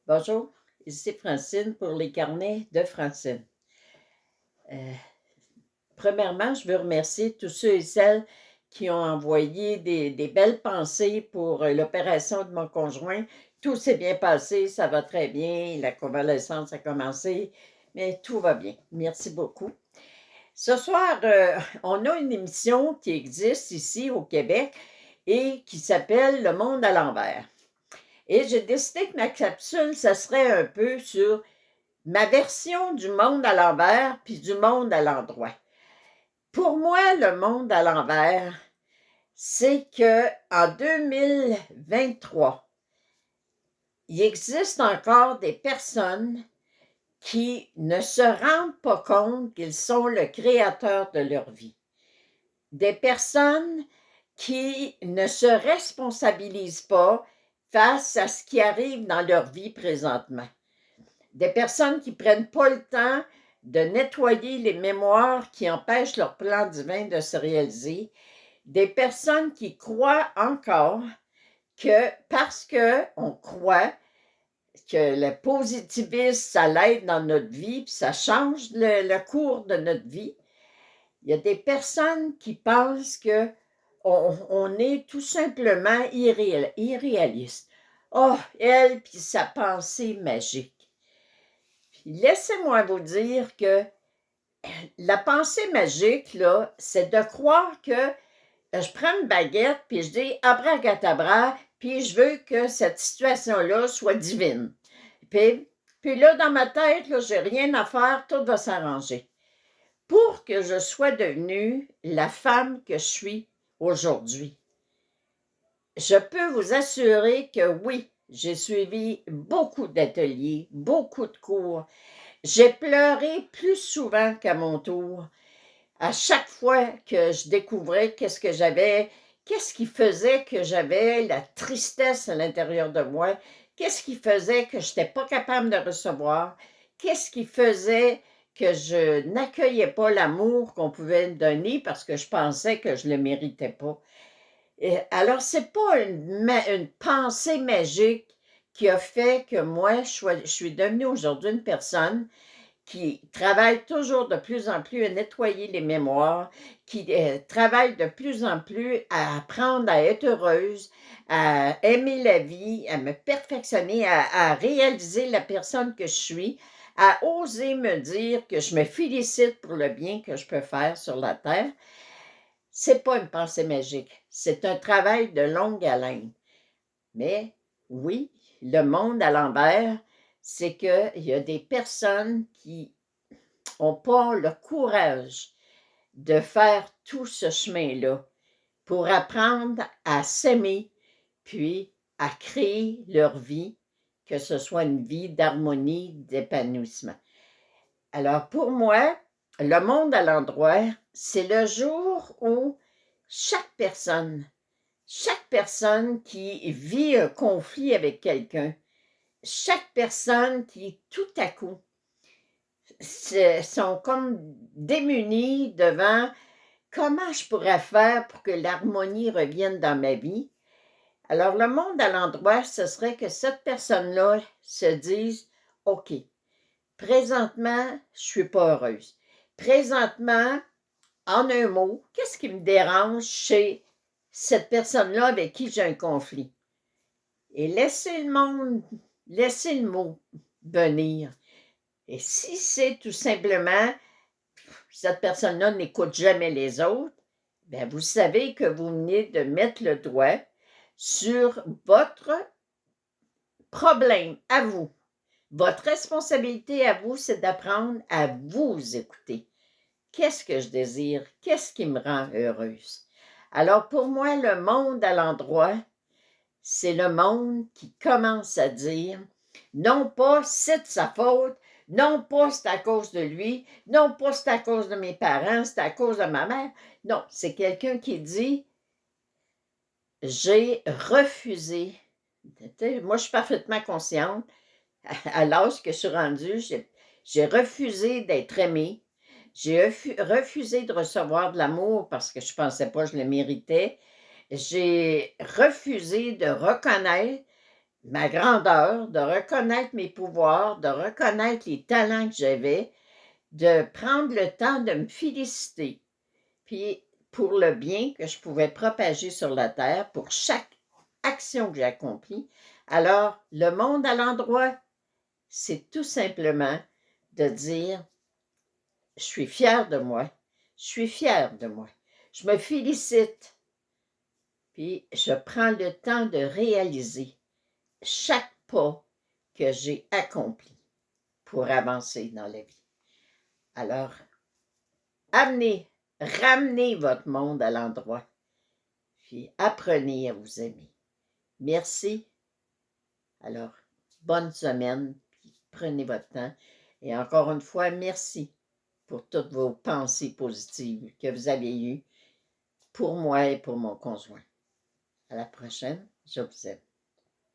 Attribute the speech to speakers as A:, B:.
A: Bonjour, ici Francine pour les carnets de Francine. Euh, Premièrement, je veux remercier tous ceux et celles qui ont envoyé des belles pensées pour l'opération de mon conjoint. Tout s'est bien passé, ça va très bien, la convalescence a commencé, mais tout va bien. Merci beaucoup. Ce soir, on a une émission qui existe ici au Québec et qui s'appelle Le monde à l'envers. Et j'ai décidé que ma capsule, ça serait un peu sur ma version du monde à l'envers puis du monde à l'endroit. Pour moi, le monde à l'envers, c'est que en 2023, il existe encore des personnes qui ne se rendent pas compte qu'ils sont le créateur de leur vie. Des personnes qui ne se responsabilisent pas face à ce qui arrive dans leur vie présentement. Des personnes qui ne prennent pas le temps de nettoyer les mémoires qui empêchent leur plan divin de se réaliser. Des personnes qui croient encore que parce qu'on croit que le positivisme, ça l'aide dans notre vie, puis ça change le cours de notre vie. Il y a des personnes qui pensent que on est tout simplement irréaliste. Oh, elle, puis sa pensée magique. Laissez-moi vous dire que la pensée magique, là, c'est de croire que je prends une baguette puis je dis abracadabra, puis je veux que cette situation-là soit divine. Puis, puis là, dans ma tête, là, j'ai rien à faire, tout va s'arranger. Pour que je sois devenue la femme que je suis aujourd'hui, je peux vous assurer que oui, j'ai suivi beaucoup d'ateliers, beaucoup de cours. J'ai pleuré plus souvent qu'à mon tour. À chaque fois que je découvrais qu'est-ce qui faisait que j'avais la tristesse à l'intérieur de moi, qu'est-ce qui faisait que je n'étais pas capable de recevoir, qu'est-ce qui faisait que je n'accueillais pas l'amour qu'on pouvait me donner parce que je pensais que je ne le méritais pas. Et alors, ce n'est pas une pensée magique qui a fait que moi, je suis devenue aujourd'hui une personne qui travaille toujours de plus en plus à nettoyer les mémoires, qui travaille de plus en plus à apprendre à être heureuse, à aimer la vie, à me perfectionner, à réaliser la personne que je suis, à oser me dire que je me félicite pour le bien que je peux faire sur la terre. C'est pas une pensée magique, c'est un travail de longue haleine. Mais oui, le monde à l'envers, c'est qu'il y a des personnes qui n'ont pas le courage de faire tout ce chemin-là pour apprendre à s'aimer, puis à créer leur vie, que ce soit une vie d'harmonie, d'épanouissement. Alors pour moi, le monde à l'endroit, c'est le jour où chaque personne qui vit un conflit avec quelqu'un, chaque personne qui tout à coup sont comme démunis devant comment je pourrais faire pour que l'harmonie revienne dans ma vie. Alors, le monde à l'endroit, ce serait que cette personne-là se dise, OK, présentement, je ne suis pas heureuse. Présentement, en un mot, qu'est-ce qui me dérange chez cette personne-là avec qui j'ai un conflit? Et laisser le mot venir. Et si c'est tout simplement cette personne-là n'écoute jamais les autres, bien, vous savez que vous venez de mettre le doigt sur votre problème à vous. Votre responsabilité à vous, c'est d'apprendre à vous écouter. Qu'est-ce que je désire? Qu'est-ce qui me rend heureuse? Alors, pour moi, le monde à l'endroit, c'est le monde qui commence à dire non pas c'est de sa faute, non pas c'est à cause de lui, non pas c'est à cause de mes parents, c'est à cause de ma mère. Non, c'est quelqu'un qui dit j'ai refusé. Moi, je suis parfaitement consciente, à l'âge que je suis rendue, j'ai refusé d'être aimée. J'ai refusé de recevoir de l'amour parce que je ne pensais pas que je le méritais. J'ai refusé de reconnaître ma grandeur, de reconnaître mes pouvoirs, de reconnaître les talents que j'avais, de prendre le temps de me féliciter. Puis pour le bien que je pouvais propager sur la terre, pour chaque action que j'ai accomplie. Alors, le monde à l'endroit, c'est tout simplement de dire: je suis fière de moi, je suis fière de moi, je me félicite, puis je prends le temps de réaliser chaque pas que j'ai accompli pour avancer dans la vie. Alors, ramenez votre monde à l'endroit, puis apprenez à vous aimer. Merci. Alors, bonne semaine, puis prenez votre temps. Et encore une fois, merci pour toutes vos pensées positives que vous avez eues pour moi et pour mon conjoint. À la prochaine, je vous aime.